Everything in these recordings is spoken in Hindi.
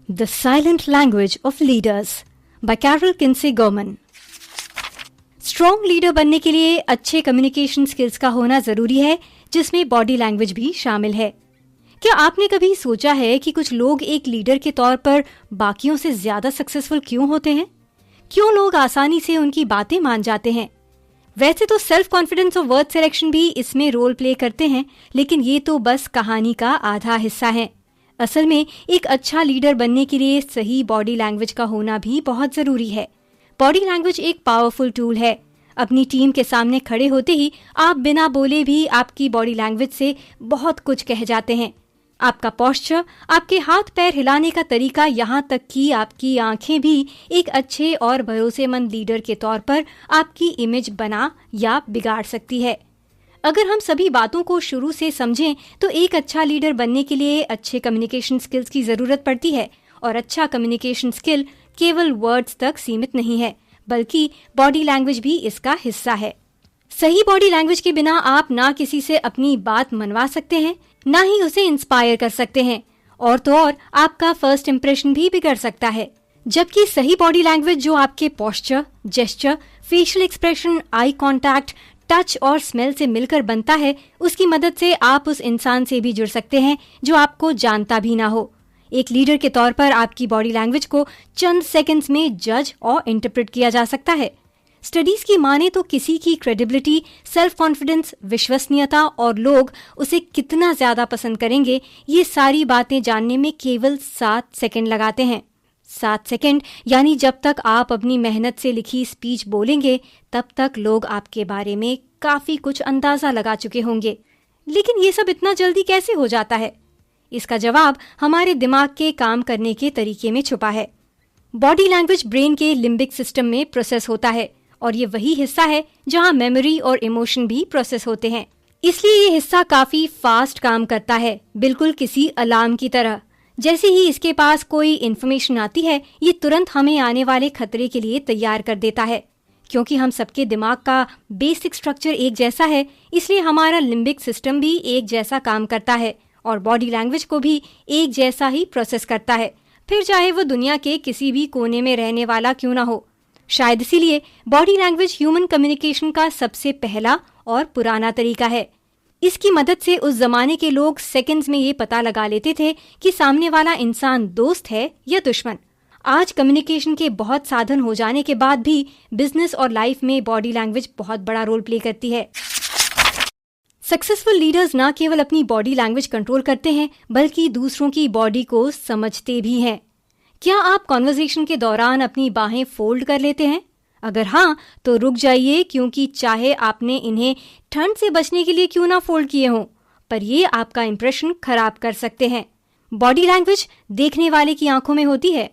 The Silent Language of Leaders by Carol Kinsey Gorman। Strong leader बनने के लिए अच्छे कम्युनिकेशन स्किल्स का होना जरूरी है, जिसमें बॉडी लैंग्वेज भी शामिल है। क्या आपने कभी सोचा है कि कुछ लोग एक लीडर के तौर पर बाकियों से ज्यादा सक्सेसफुल क्यों होते हैं? क्यों लोग आसानी से उनकी बातें मान जाते हैं? वैसे तो सेल्फ कॉन्फिडेंस और वर्ड सिलेक्शन भी इसमें रोल प्ले करते हैं, लेकिन ये तो बस कहानी का आधा हिस्सा है। असल में एक अच्छा लीडर बनने के लिए सही बॉडी लैंग्वेज का होना भी बहुत जरूरी है। बॉडी लैंग्वेज एक पावरफुल टूल है। अपनी टीम के सामने खड़े होते ही आप बिना बोले भी आपकी बॉडी लैंग्वेज से बहुत कुछ कह जाते हैं। आपका पोस्चर, आपके हाथ पैर हिलाने का तरीका, यहाँ तक कि आपकी आंखें भी एक अच्छे और भरोसेमंद लीडर के तौर पर आपकी इमेज बना या बिगाड़ सकती है। अगर हम सभी बातों को शुरू से समझें तो एक अच्छा लीडर बनने के लिए अच्छे कम्युनिकेशन स्किल्स की जरूरत पड़ती है। और अच्छा कम्युनिकेशन स्किल केवल वर्ड्स तक सीमित नहीं है, बल्कि बॉडी लैंग्वेज भी इसका हिस्सा है। सही बॉडी लैंग्वेज के बिना आप ना किसी से अपनी बात मनवा सकते हैं, ना ही उसे इंस्पायर कर सकते हैं, और तो और आपका फर्स्ट इंप्रेशन भी बिगड़ सकता है। जबकि सही बॉडी लैंग्वेज जो आपके posture, gesture, facial expression, eye contact, touch और स्मेल से मिलकर बनता है, उसकी मदद से आप उस इंसान से भी जुड़ सकते हैं जो आपको जानता भी ना हो। एक लीडर के तौर पर आपकी बॉडी लैंग्वेज को चंद सेकंड्स में जज और इंटरप्रेट किया जा सकता है। स्टडीज की माने तो किसी की क्रेडिबिलिटी, सेल्फ कॉन्फिडेंस, विश्वसनीयता और लोग उसे कितना ज्यादा पसंद करेंगे, ये सारी बातें जानने में केवल 7 सेकंड लगाते हैं। 7 सेकंड यानी जब तक आप अपनी मेहनत से लिखी स्पीच बोलेंगे, तब तक लोग आपके बारे में काफी कुछ अंदाजा लगा चुके होंगे। लेकिन ये सब इतना जल्दी कैसे हो जाता है? इसका जवाब हमारे दिमाग के काम करने के तरीके में छुपा है। बॉडी लैंग्वेज ब्रेन के लिम्बिक सिस्टम में प्रोसेस होता है, और ये वही हिस्सा है जहां मेमोरी और इमोशन भी प्रोसेस होते हैं। इसलिए ये हिस्सा काफी फास्ट काम करता है, बिल्कुल किसी अलार्म की तरह। जैसे ही इसके पास कोई इन्फॉर्मेशन आती है, ये तुरंत हमें आने वाले खतरे के लिए तैयार कर देता है। क्योंकि हम सबके दिमाग का बेसिक स्ट्रक्चर एक जैसा है, इसलिए हमारा लिम्बिक सिस्टम भी एक जैसा काम करता है और बॉडी लैंग्वेज को भी एक जैसा ही प्रोसेस करता है, फिर चाहे वो दुनिया के किसी भी कोने में रहने वाला क्यों ना हो। शायद इसीलिए बॉडी लैंग्वेज ह्यूमन कम्युनिकेशन का सबसे पहला और पुराना तरीका है। इसकी मदद से उस जमाने के लोग सेकंड्स में ये पता लगा लेते थे कि सामने वाला इंसान दोस्त है या दुश्मन। आज कम्युनिकेशन के बहुत साधन हो जाने के बाद भी बिजनेस और लाइफ में बॉडी लैंग्वेज बहुत बड़ा रोल प्ले करती है। सक्सेसफुल लीडर्स ना केवल अपनी बॉडी लैंग्वेज कंट्रोल करते हैं, बल्कि दूसरों की बॉडी को समझते भी हैं। क्या आप कॉन्वर्सेशन के दौरान अपनी बाहें फोल्ड कर लेते हैं? अगर हाँ, तो रुक जाइए, क्योंकि चाहे आपने इन्हें ठंड से बचने के लिए क्यों ना फोल्ड किए हों, पर ये आपका इंप्रेशन खराब कर सकते हैं। बॉडी लैंग्वेज देखने वाले की आंखों में होती है।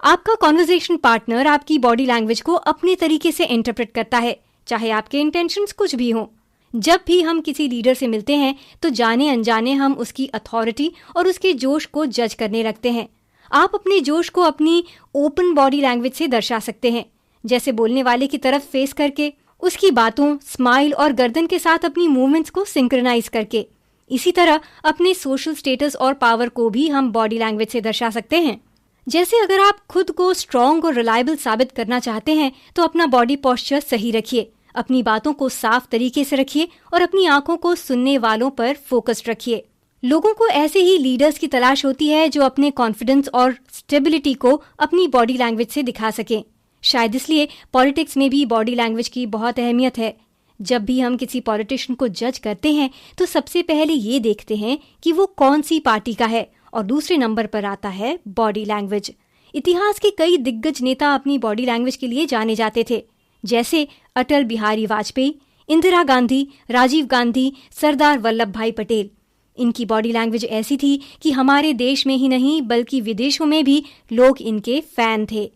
आपका कॉन्वर्सेशन पार्टनर आपकी बॉडी लैंग्वेज को अपने तरीके से इंटरप्रेट करता है, चाहे आपके इंटेंशंस कुछ भी हों। जब भी हम किसी लीडर से मिलते हैं, तो जाने अनजाने हम उसकी अथॉरिटी और उसके जोश को जज करने लगते हैं। आप अपने जोश को अपनी ओपन बॉडी लैंग्वेज से दर्शा सकते हैं, जैसे बोलने वाले की तरफ फेस करके, उसकी बातों, स्माइल और गर्दन के साथ अपनी मूवमेंट्स को सिंक्रोनाइज करके। इसी तरह अपने सोशल स्टेटस और पावर को भी हम बॉडी लैंग्वेज से दर्शा सकते हैं। जैसे अगर आप खुद को स्ट्रॉन्ग और रिलायबल साबित करना चाहते हैं, तो अपना बॉडी पोस्चर सही रखिए, अपनी बातों को साफ तरीके से रखिए और अपनी आंखों को सुनने वालों पर फोकस्ड रखिए। लोगों को ऐसे ही लीडर्स की तलाश होती है जो अपने कॉन्फिडेंस और स्टेबिलिटी को अपनी बॉडी लैंग्वेज से दिखा सकें। शायद इसलिए पॉलिटिक्स में भी बॉडी लैंग्वेज की बहुत अहमियत है। जब भी हम किसी पॉलिटिशियन को जज करते हैं, तो सबसे पहले ये देखते हैं कि वो कौन सी पार्टी का है, और दूसरे नंबर पर आता है बॉडी लैंग्वेज। इतिहास के कई दिग्गज नेता अपनी बॉडी लैंग्वेज के लिए जाने जाते थे, जैसे अटल बिहारी वाजपेयी, इंदिरा गांधी, राजीव गांधी, सरदार वल्लभ भाई पटेल। इनकी बॉडी लैंग्वेज ऐसी थी कि हमारे देश में ही नहीं, बल्कि विदेशों में भी लोग इनके फैन थे।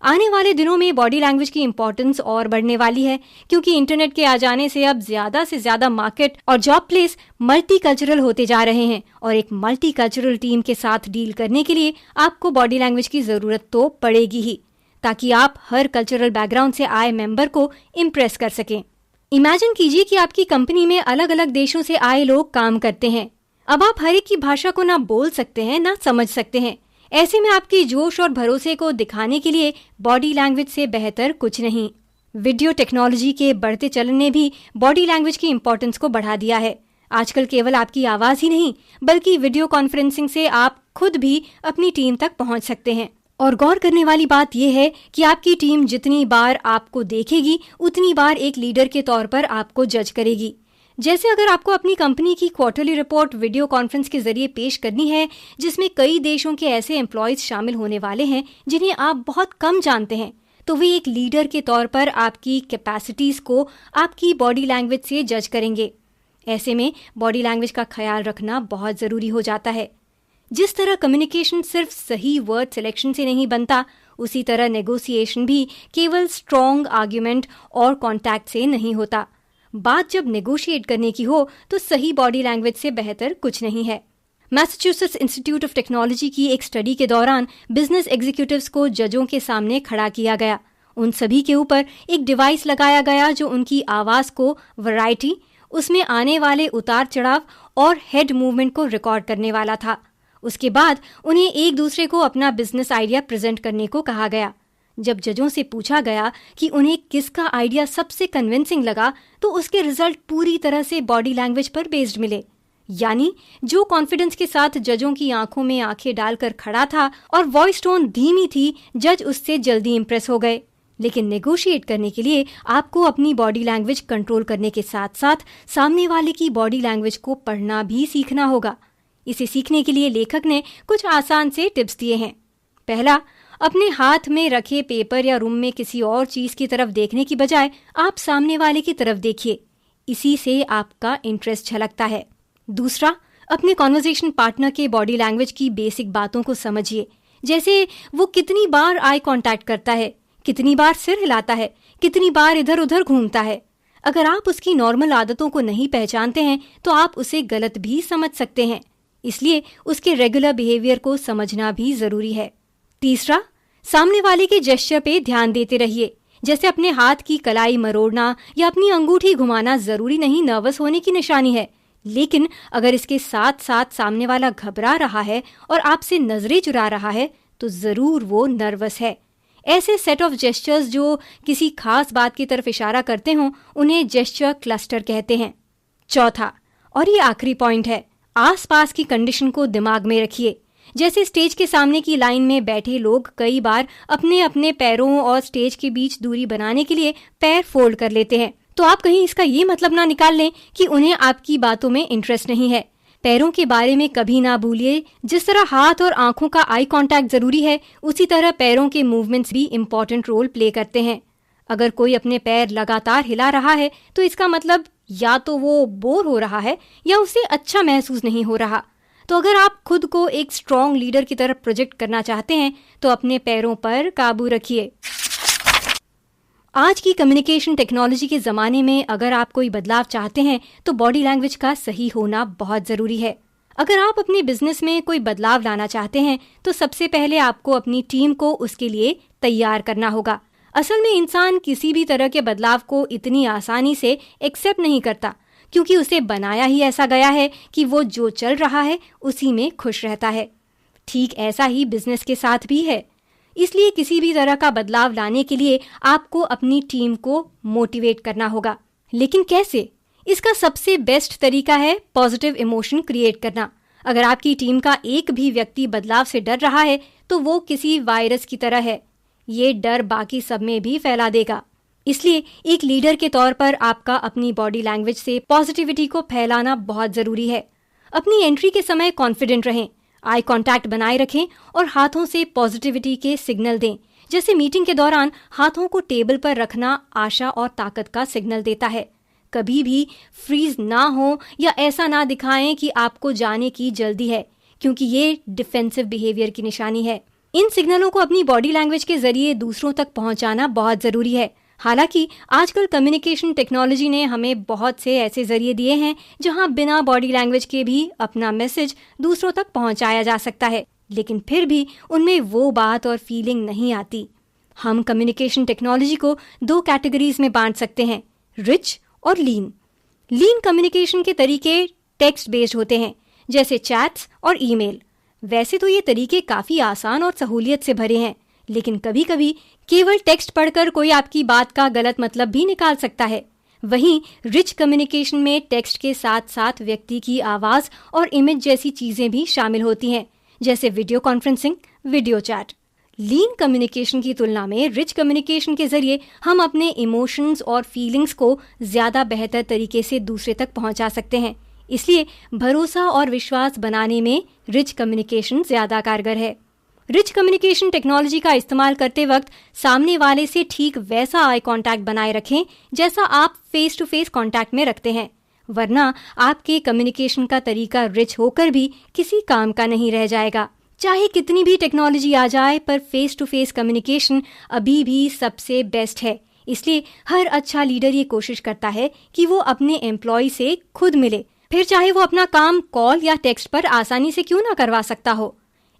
आने वाले दिनों में बॉडी लैंग्वेज की इम्पोर्टेंस और बढ़ने वाली है, क्योंकि इंटरनेट के आ जाने से अब ज्यादा से ज्यादा मार्केट और जॉब प्लेस मल्टी कल्चरल होते जा रहे हैं, और एक मल्टी कल्चरल टीम के साथ डील करने के लिए आपको बॉडी लैंग्वेज की जरूरत तो पड़ेगी ही, ताकि आप हर कल्चरल बैकग्राउंड से आए मेंबर को इम्प्रेस कर सकें। इमेजिन कीजिए कि आपकी कंपनी में अलग अलग देशों से आए लोग काम करते हैं। अब आप हर एक की भाषा को ना बोल सकते हैं, ना समझ सकते हैं, ऐसे में आपकी जोश और भरोसे को दिखाने के लिए बॉडी लैंग्वेज से बेहतर कुछ नहीं। वीडियो टेक्नोलॉजी के बढ़ते चलन ने भी बॉडी लैंग्वेज की इंपॉर्टेंस को बढ़ा दिया है। आजकल केवल आपकी आवाज ही नहीं बल्कि वीडियो कॉन्फ्रेंसिंग से आप खुद भी अपनी टीम तक पहुंच सकते हैं। और गौर करने वाली बात यह है कि आपकी टीम जितनी बार आपको देखेगी उतनी बार एक लीडर के तौर पर आपको जज करेगी। जैसे अगर आपको अपनी कंपनी की क्वार्टरली रिपोर्ट वीडियो कॉन्फ्रेंस के जरिए पेश करनी है जिसमें कई देशों के ऐसे एम्प्लॉयज शामिल होने वाले हैं जिन्हें आप बहुत कम जानते हैं, तो वे एक लीडर के तौर पर आपकी कैपेसिटीज को आपकी बॉडी लैंग्वेज से जज करेंगे। ऐसे में बॉडी लैंग्वेज का ख्याल रखना बहुत जरूरी हो जाता है। जिस तरह कम्युनिकेशन सिर्फ सही वर्ड सिलेक्शन से नहीं बनता, उसी तरह नेगोशिएशन भी केवल स्ट्रॉन्ग आर्ग्यूमेंट और कॉन्टैक्ट से नहीं होता। बात जब नेगोशिएट करने की हो तो सही बॉडी लैंग्वेज से बेहतर कुछ नहीं है। मैसाचुसेट्स इंस्टीट्यूट ऑफ टेक्नोलॉजी की एक स्टडी के दौरान बिजनेस एग्जीक्यूटिव्स को जजों के सामने खड़ा किया गया। उन सभी के ऊपर एक डिवाइस लगाया गया जो उनकी आवाज को वैरायटी, उसमें आने वाले उतार चढ़ाव और हेड मूवमेंट को रिकॉर्ड करने वाला था। उसके बाद उन्हें एक दूसरे को अपना बिजनेस आइडिया प्रेजेंट करने को कहा गया। जब जजों से पूछा गया कि उन्हें किसका आइडिया सबसे कन्विंसिंग लगा, तो उसके रिजल्ट पूरी तरह से बॉडी लैंग्वेज पर बेस्ड मिले। यानी जो कॉन्फिडेंस के साथ जजों की आंखों में आंखें डालकर खड़ा था और वॉइस टोन धीमी थी, जज उससे जल्दी इंप्रेस हो गए। लेकिन नेगोशिएट करने के लिए आपको अपनी बॉडी लैंग्वेज कंट्रोल करने के साथ साथ सामने वाले की बॉडी लैंग्वेज को पढ़ना भी सीखना होगा। इसे सीखने के लिए लेखक ने कुछ आसान से टिप्स दिए हैं। पहला, अपने हाथ में रखे पेपर या रूम में किसी और चीज की तरफ देखने की बजाय आप सामने वाले की तरफ देखिए। इसी से आपका इंटरेस्ट झलकता है। दूसरा, अपने कॉन्वर्सेशन पार्टनर के बॉडी लैंग्वेज की बेसिक बातों को समझिए, जैसे वो कितनी बार आई कांटेक्ट करता है, कितनी बार सिर हिलाता है, कितनी बार इधर उधर घूमता है। अगर आप उसकी नॉर्मल आदतों को नहीं पहचानते हैं तो आप उसे गलत भी समझ सकते हैं, इसलिए उसके रेगुलर बिहेवियर को समझना भी जरूरी है। तीसरा, सामने वाले के जेस्चर पे ध्यान देते रहिए, जैसे अपने हाथ की कलाई मरोड़ना या अपनी अंगूठी घुमाना जरूरी नहीं नर्वस होने की निशानी है, लेकिन अगर इसके साथ साथ सामने वाला घबरा रहा है और आपसे नजरें चुरा रहा है तो जरूर वो नर्वस है। ऐसे सेट ऑफ जेस्चर्स जो किसी खास बात की तरफ इशारा करते हों उन्हें जेस्चर क्लस्टर कहते हैं। चौथा और ये आखिरी पॉइंट है, आसपास की कंडीशन को दिमाग में रखिए। जैसे स्टेज के सामने की लाइन में बैठे लोग कई बार अपने अपने पैरों और स्टेज के बीच दूरी बनाने के लिए पैर फोल्ड कर लेते हैं, तो आप कहीं इसका ये मतलब ना निकाल लें कि उन्हें आपकी बातों में इंटरेस्ट नहीं है। पैरों के बारे में कभी ना भूलिए। जिस तरह हाथ और आंखों का आई कांटेक्ट जरूरी है, उसी तरह पैरों के मूवमेंट्स भी इम्पोर्टेंट रोल प्ले करते हैं। अगर कोई अपने पैर लगातार हिला रहा है तो इसका मतलब या तो वो बोर हो रहा है या उसे अच्छा महसूस नहीं हो रहा। तो अगर आप खुद को एक स्ट्रॉन्ग लीडर की तरफ प्रोजेक्ट करना चाहते हैं तो अपने पैरों पर काबू रखिए। आज की कम्युनिकेशन टेक्नोलॉजी के ज़माने में अगर आप कोई बदलाव चाहते हैं तो बॉडी लैंग्वेज का सही होना बहुत ज़रूरी है। अगर आप अपने बिजनेस में कोई बदलाव लाना चाहते हैं तो सबसे पहले आपको अपनी टीम को उसके लिए तैयार करना होगा। असल में इंसान किसी भी तरह के बदलाव को इतनी आसानी से एक्सेप्ट नहीं करता, क्योंकि उसे बनाया ही ऐसा गया है कि वो जो चल रहा है उसी में खुश रहता है। ठीक ऐसा ही बिजनेस के साथ भी है। इसलिए किसी भी तरह का बदलाव लाने के लिए आपको अपनी टीम को मोटिवेट करना होगा। लेकिन कैसे? इसका सबसे बेस्ट तरीका है पॉजिटिव इमोशन क्रिएट करना। अगर आपकी टीम का एक भी व्यक्ति बदलाव से डर रहा है तो वो किसी वायरस की तरह है, ये डर बाकी सब में भी फैला देगा। इसलिए एक लीडर के तौर पर आपका अपनी बॉडी लैंग्वेज से पॉजिटिविटी को फैलाना बहुत जरूरी है। अपनी एंट्री के समय कॉन्फिडेंट रहें, आई कांटेक्ट बनाए रखें और हाथों से पॉजिटिविटी के सिग्नल दें। जैसे मीटिंग के दौरान हाथों को टेबल पर रखना आशा और ताकत का सिग्नल देता है। कभी भी फ्रीज ना हो या ऐसा ना दिखाएं कि आपको जाने की जल्दी है, क्योंकि ये डिफेंसिव बिहेवियर की निशानी है। इन सिग्नलों को अपनी बॉडी लैंग्वेज के जरिए दूसरों तक पहुंचाना बहुत जरूरी है। हालांकि आजकल कम्युनिकेशन टेक्नोलॉजी ने हमें बहुत से ऐसे जरिए दिए हैं जहां बिना बॉडी लैंग्वेज के भी अपना मैसेज दूसरों तक पहुंचाया जा सकता है, लेकिन फिर भी उनमें वो बात और फीलिंग नहीं आती। हम कम्युनिकेशन टेक्नोलॉजी को 2 कैटेगरीज में बांट सकते हैं, रिच और लीन। लीन कम्युनिकेशन के तरीके टेक्स्ट बेस्ड होते हैं, जैसे चैट्स और ईमेल। वैसे तो ये तरीके काफी आसान और सहूलियत से भरे हैं, लेकिन कभी कभी केवल टेक्स्ट पढ़कर कोई आपकी बात का गलत मतलब भी निकाल सकता है। वहीं रिच कम्युनिकेशन में टेक्स्ट के साथ साथ व्यक्ति की आवाज और इमेज जैसी चीजें भी शामिल होती हैं, जैसे वीडियो कॉन्फ्रेंसिंग, वीडियो चैट। लीन कम्युनिकेशन की तुलना में रिच कम्युनिकेशन के जरिए हम अपने इमोशंस और फीलिंग्स को ज्यादा बेहतर तरीके से दूसरे तक पहुंचा सकते हैं। इसलिए भरोसा और विश्वास बनाने में रिच कम्युनिकेशन ज्यादा कारगर है। रिच कम्युनिकेशन टेक्नोलॉजी का इस्तेमाल करते वक्त सामने वाले से ठीक वैसा आई कांटेक्ट बनाए रखें जैसा आप फेस टू फेस कांटेक्ट में रखते हैं, वरना आपके कम्युनिकेशन का तरीका रिच होकर भी किसी काम का नहीं रह जाएगा। चाहे कितनी भी टेक्नोलॉजी आ जाए, पर फेस टू फेस कम्युनिकेशन अभी भी सबसे बेस्ट है। इसलिए हर अच्छा लीडर ये कोशिश करता है कि वो अपने एम्प्लॉय से खुद मिले, फिर चाहे वो अपना काम कॉल या टेक्स्ट पर आसानी से क्यों ना करवा सकता हो।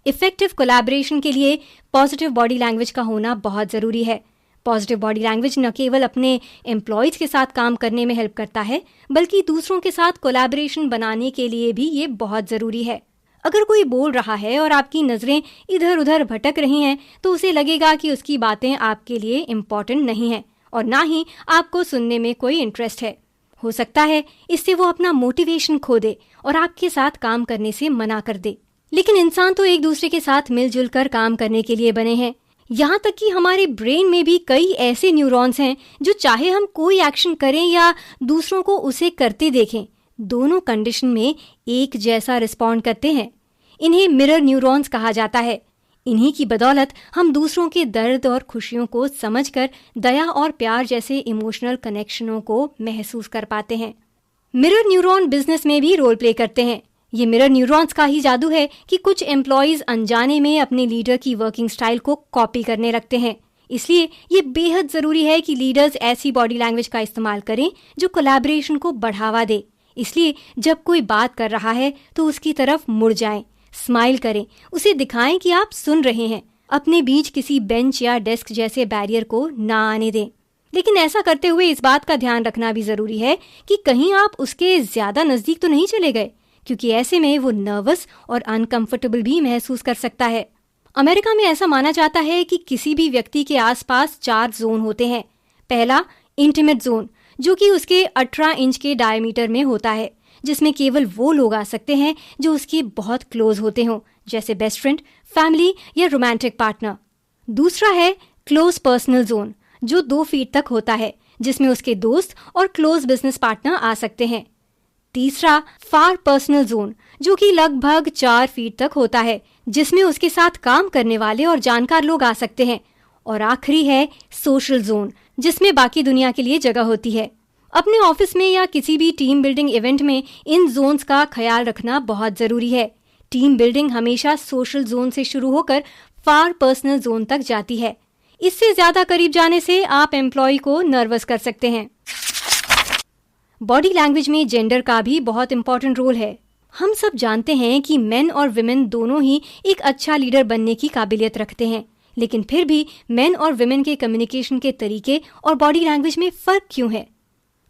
इफेक्टिव कोलैबोरेशन के लिए पॉजिटिव बॉडी लैंग्वेज का होना बहुत जरूरी है। पॉजिटिव बॉडी लैंग्वेज न केवल अपने एम्प्लॉयज के साथ काम करने में हेल्प करता है, बल्कि दूसरों के साथ कोलैबोरेशन बनाने के लिए भी ये बहुत जरूरी है। अगर कोई बोल रहा है और आपकी नजरें इधर उधर भटक रही हैं, तो उसे लगेगा कि उसकी बातें आपके लिए इम्पोर्टेंट नहीं है और ना ही आपको सुनने में कोई इंटरेस्ट है। हो सकता है इससे वो अपना मोटिवेशन खो दे और आपके साथ काम करने से मना कर दे। लेकिन इंसान तो एक दूसरे के साथ मिलजुल कर काम करने के लिए बने हैं। यहाँ तक कि हमारे ब्रेन में भी कई ऐसे न्यूरॉन्स हैं जो चाहे हम कोई एक्शन करें या दूसरों को उसे करते देखें, दोनों कंडीशन में एक जैसा रिस्पॉन्ड करते हैं। इन्हें मिरर न्यूरॉन्स कहा जाता है। इन्हीं की बदौलत हम दूसरों के दर्द और खुशियों को समझकर दया और प्यार जैसे इमोशनल कनेक्शनों को महसूस कर पाते हैं। मिरर न्यूरॉन बिजनेस में भी रोल प्ले करते हैं। ये मिरर न्यूरॉन्स का ही जादू है कि कुछ एम्प्लॉयज अनजाने में अपने लीडर की वर्किंग स्टाइल को कॉपी करने लगते हैं। इसलिए ये बेहद जरूरी है कि लीडर्स ऐसी बॉडी लैंग्वेज का इस्तेमाल करें जो कोलैबोरेशन को बढ़ावा दे। इसलिए जब कोई बात कर रहा है तो उसकी तरफ मुड़ जाएं, स्माइल करें, उसे दिखाएं कि आप सुन रहे हैं। अपने बीच किसी बेंच या डेस्क जैसे बैरियर को ना आने दें। लेकिन ऐसा करते हुए इस बात का ध्यान रखना भी जरूरी है कि कहीं आप उसके ज्यादा नजदीक तो नहीं चले गए, क्योंकि ऐसे में वो नर्वस और अनकंफर्टेबल भी महसूस कर सकता है। अमेरिका में ऐसा माना जाता है कि किसी भी व्यक्ति के आसपास 4 जोन होते हैं। पहला, इंटीमेट जोन, जो कि उसके 18 इंच के डायमीटर में होता है, जिसमें केवल वो लोग आ सकते हैं जो उसके बहुत क्लोज होते हों, जैसे बेस्ट फ्रेंड, फैमिली या रोमांटिक पार्टनर। दूसरा है क्लोज पर्सनल जोन, जो 2 फीट तक होता है, जिसमें उसके दोस्त और क्लोज बिजनेस पार्टनर आ सकते हैं। तीसरा, फार पर्सनल जोन, जो कि लगभग 4 फीट तक होता है, जिसमें उसके साथ काम करने वाले और जानकार लोग आ सकते हैं। और आखिरी है सोशल जोन, जिसमें बाकी दुनिया के लिए जगह होती है। अपने ऑफिस में या किसी भी टीम बिल्डिंग इवेंट में इन जोन्स का ख्याल रखना बहुत जरूरी है। टीम बिल्डिंग हमेशा सोशल जोन से शुरू होकर फार पर्सनल जोन तक जाती है। इससे ज्यादा करीब जाने से आप एम्प्लॉय को नर्वस कर सकते हैं। बॉडी लैंग्वेज में जेंडर का भी बहुत इंपॉर्टेंट रोल है। हम सब जानते हैं कि मेन और विमेन दोनों ही एक अच्छा लीडर बनने की काबिलियत रखते हैं, लेकिन फिर भी मेन और विमेन के कम्युनिकेशन के तरीके और बॉडी लैंग्वेज में फर्क क्यों है?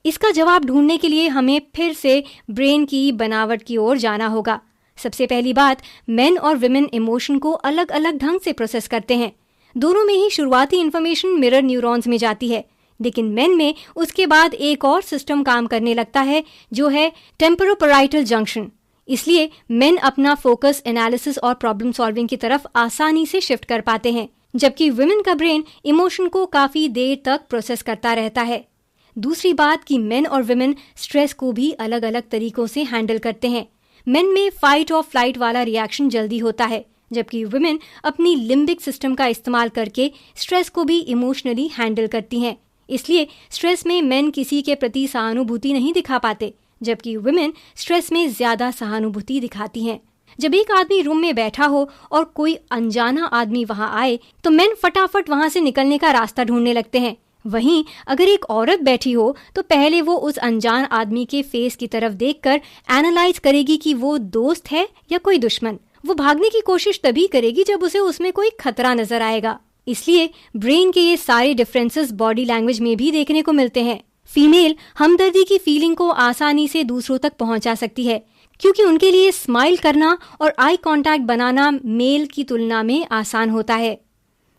इसका जवाब ढूंढने के लिए हमें फिर से ब्रेन की बनावट की ओर जाना होगा। सबसे पहली बात, मेन और विमेन इमोशन को अलग अलग ढंग से प्रोसेस करते हैं। दोनों में ही शुरुआती इंफॉर्मेशन मिरर न्यूरॉन्स में जाती है, लेकिन मेन में उसके बाद एक और सिस्टम काम करने लगता है, जो है टेम्पोरोपैराइटल जंक्शन। इसलिए मेन अपना फोकस एनालिसिस और प्रॉब्लम सॉल्विंग की तरफ आसानी से शिफ्ट कर पाते हैं, जबकि विमेन का ब्रेन इमोशन को काफी देर तक प्रोसेस करता रहता है। दूसरी बात कि मेन और विमेन स्ट्रेस को भी अलग अलग तरीकों से हैंडल करते हैं। मेन में फाइट और फ्लाइट वाला रिएक्शन जल्दी होता है, जबकि विमेन अपनी लिम्बिक सिस्टम का इस्तेमाल करके स्ट्रेस को भी इमोशनली हैंडल करती हैं। इसलिए स्ट्रेस में मेन किसी के प्रति सहानुभूति नहीं दिखा पाते, जबकि विमेन स्ट्रेस में ज्यादा सहानुभूति दिखाती हैं। जब एक आदमी रूम में बैठा हो और कोई अनजाना आदमी वहां आए, तो मेन फटाफट वहां से निकलने का रास्ता ढूंढने लगते हैं। वहीं अगर एक औरत बैठी हो तो पहले वो उस अनजान आदमी के फेस की तरफ देखकर एनालाइज करेगी कि वो दोस्त है या कोई दुश्मन। वो भागने की कोशिश तभी करेगी जब उसे उसमें कोई खतरा नजर आएगा। इसलिए ब्रेन के ये सारे डिफरेंसेस बॉडी लैंग्वेज में भी देखने को मिलते हैं। फीमेल हमदर्दी की फीलिंग को आसानी से दूसरों तक पहुंचा सकती है, क्योंकि उनके लिए स्माइल करना और आई कांटेक्ट बनाना मेल की तुलना में आसान होता है।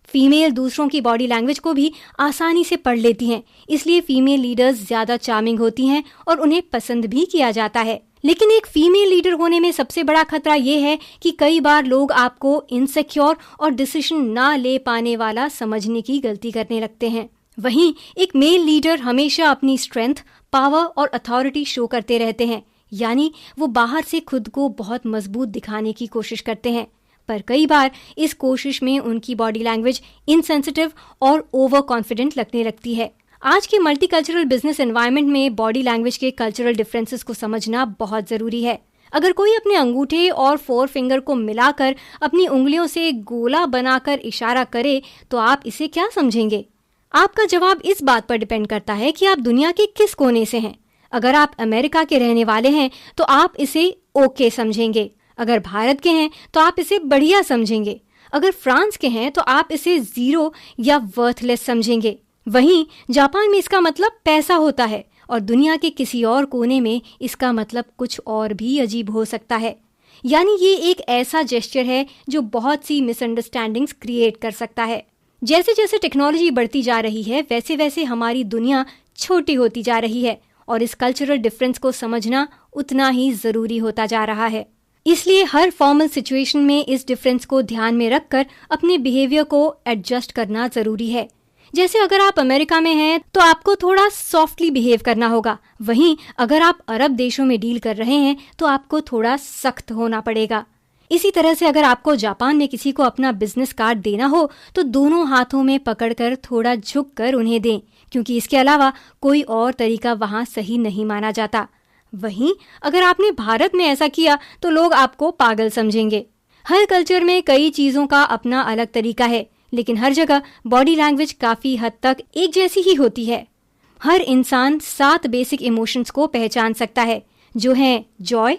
फीमेल दूसरों की बॉडी लैंग्वेज को भी आसानी से पढ़ लेती हैं, इसलिए फीमेल लीडर्स ज्यादा चार्मिंग होती हैं और उन्हें पसंद भी किया जाता है। लेकिन एक फीमेल लीडर होने में सबसे बड़ा खतरा ये है कि कई बार लोग आपको इनसिक्योर और डिसीजन ना ले पाने वाला समझने की गलती करने लगते हैं। वहीं एक मेल लीडर हमेशा अपनी स्ट्रेंथ, पावर और अथॉरिटी शो करते रहते हैं, यानी वो बाहर से खुद को बहुत मजबूत दिखाने की कोशिश करते हैं, पर कई बार इस कोशिश में उनकी बॉडी लैंग्वेज इनसेंसिटिव और ओवर कॉन्फिडेंट लगने लगती है। आज के मल्टीकल्चरल बिजनेस एनवायरनमेंट में बॉडी लैंग्वेज के कल्चरल डिफरेंसेस को समझना बहुत जरूरी है। अगर कोई अपने अंगूठे और 4 फिंगर को मिलाकर अपनी उंगलियों से गोला बनाकर इशारा करे तो आप इसे क्या समझेंगे? आपका जवाब इस बात पर डिपेंड करता है कि आप दुनिया के किस कोने से हैं। अगर आप अमेरिका के रहने वाले हैं तो आप इसे ओके समझेंगे। अगर भारत के हैं तो आप इसे बढ़िया समझेंगे। अगर फ्रांस के हैं तो आप इसे जीरो या वर्थलेस समझेंगे। वहीं जापान में इसका मतलब पैसा होता है और दुनिया के किसी और कोने में इसका मतलब कुछ और भी अजीब हो सकता है। यानी ये एक ऐसा जेस्चर है जो बहुत सी मिसअंडरस्टैंडिंग्स क्रिएट कर सकता है। जैसे जैसे टेक्नोलॉजी बढ़ती जा रही है वैसे वैसे हमारी दुनिया छोटी होती जा रही है और इस कल्चरल डिफरेंस को समझना उतना ही जरूरी होता जा रहा है। इसलिए हर फॉर्मल सिचुएशन में इस डिफरेंस को ध्यान में रखकर अपने बिहेवियर को एडजस्ट करना जरूरी है। जैसे अगर आप अमेरिका में हैं तो आपको थोड़ा सॉफ्टली बिहेव करना होगा, वहीं अगर आप अरब देशों में डील कर रहे हैं तो आपको थोड़ा सख्त होना पड़ेगा। इसी तरह से अगर आपको जापान में किसी को अपना बिजनेस कार्ड देना हो तो दोनों हाथों में पकड़कर थोड़ा झुक कर उन्हें दें, क्योंकि इसके अलावा कोई और तरीका वहां सही नहीं माना जाता। वहीं अगर आपने भारत में ऐसा किया तो लोग आपको पागल समझेंगे। हर कल्चर में कई चीजों का अपना अलग तरीका है, लेकिन हर जगह बॉडी लैंग्वेज काफी हद तक एक जैसी ही होती है। हर इंसान 7 बेसिक इमोशंस को पहचान सकता है, जो हैं जॉय,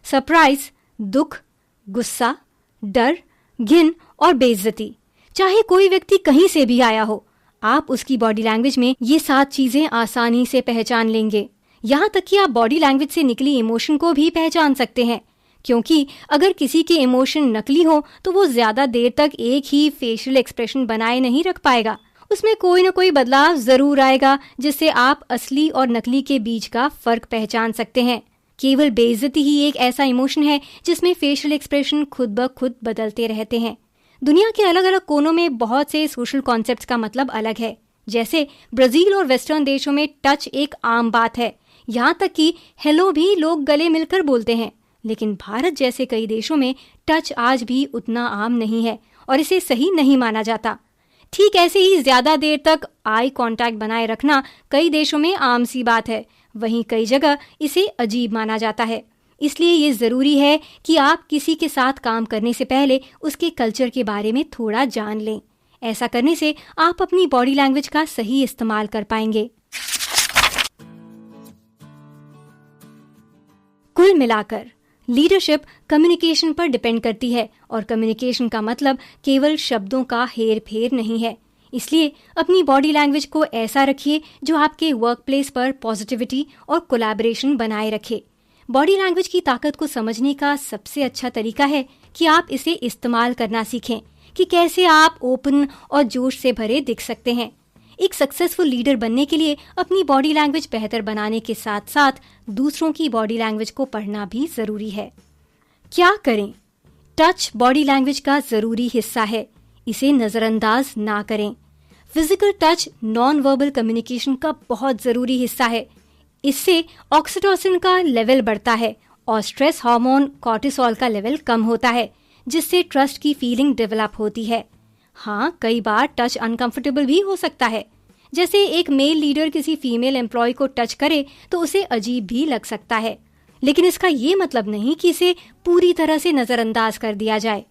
सरप्राइज, दुख, गुस्सा, डर, घिन और बेइज्जती। चाहे कोई व्यक्ति कहीं से भी आया हो, आप उसकी बॉडी लैंग्वेज में ये 7 चीजें आसानी से पहचान लेंगे। यहाँ तक कि आप बॉडी लैंग्वेज से निकली इमोशन को भी पहचान सकते हैं, क्योंकि अगर किसी के इमोशन नकली हो तो वो ज्यादा देर तक एक ही फेशियल एक्सप्रेशन बनाए नहीं रख पाएगा। उसमें कोई न कोई बदलाव जरूर आएगा जिससे आप असली और नकली के बीच का फर्क पहचान सकते हैं। केवल बेइज्जती ही एक ऐसा इमोशन है जिसमें फेशियल एक्सप्रेशन खुद ब खुद बदलते रहते हैं। दुनिया के अलग अलग कोनों में बहुत से सोशल कॉन्सेप्ट्स का मतलब अलग है। जैसे ब्राजील और वेस्टर्न देशों में टच एक आम बात है, यहाँ तक कि हेलो भी लोग गले मिलकर बोलते हैं। लेकिन भारत जैसे कई देशों में टच आज भी उतना आम नहीं है और इसे सही नहीं माना जाता। ठीक ऐसे ही ज्यादा देर तक आई कांटेक्ट बनाए रखना कई देशों में आम सी बात है, वहीं कई जगह इसे अजीब माना जाता है। इसलिए ये जरूरी है कि आप किसी के साथ काम करने से पहले उसके कल्चर के बारे में थोड़ा जान लें। ऐसा करने से आप अपनी बॉडी लैंग्वेज का सही इस्तेमाल कर पाएंगे। कुल मिलाकर लीडरशिप कम्युनिकेशन पर डिपेंड करती है और कम्युनिकेशन का मतलब केवल शब्दों का हेर फेर नहीं है। इसलिए अपनी बॉडी लैंग्वेज को ऐसा रखिए जो आपके वर्क प्लेस पर पॉजिटिविटी और कोलैबोरेशन बनाए रखे। बॉडी लैंग्वेज की ताकत को समझने का सबसे अच्छा तरीका है कि आप इसे इस्तेमाल करना सीखें कि कैसे आप ओपन और जोश से भरे दिख सकते हैं। एक सक्सेसफुल लीडर बनने के लिए अपनी बॉडी लैंग्वेज बेहतर बनाने के साथ साथ दूसरों की बॉडी लैंग्वेज को पढ़ना भी जरूरी है। क्या करें? टच बॉडी लैंग्वेज का जरूरी हिस्सा है, इसे नजरअंदाज ना करें। Physical touch non verbal communication का बहुत जरूरी हिस्सा है। इससे ऑक्सीटोसिन का लेवल बढ़ता है और स्ट्रेस हार्मोन कॉर्टिसोल का लेवल कम होता है, जिससे ट्रस्ट की फीलिंग डेवलप होती है। हाँ, कई बार टच अनकंफर्टेबल भी हो सकता है। जैसे एक मेल लीडर किसी फीमेल एम्प्लॉय को टच करे तो उसे अजीब भी लग सकता है, लेकिन इसका ये मतलब नहीं कि इसे पूरी तरह से नजरअंदाज कर दिया जाए।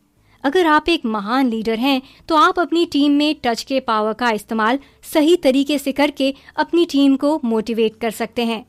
अगर आप एक महान लीडर हैं तो आप अपनी टीम में टच के पावर का इस्तेमाल सही तरीके से करके अपनी टीम को मोटिवेट कर सकते हैं।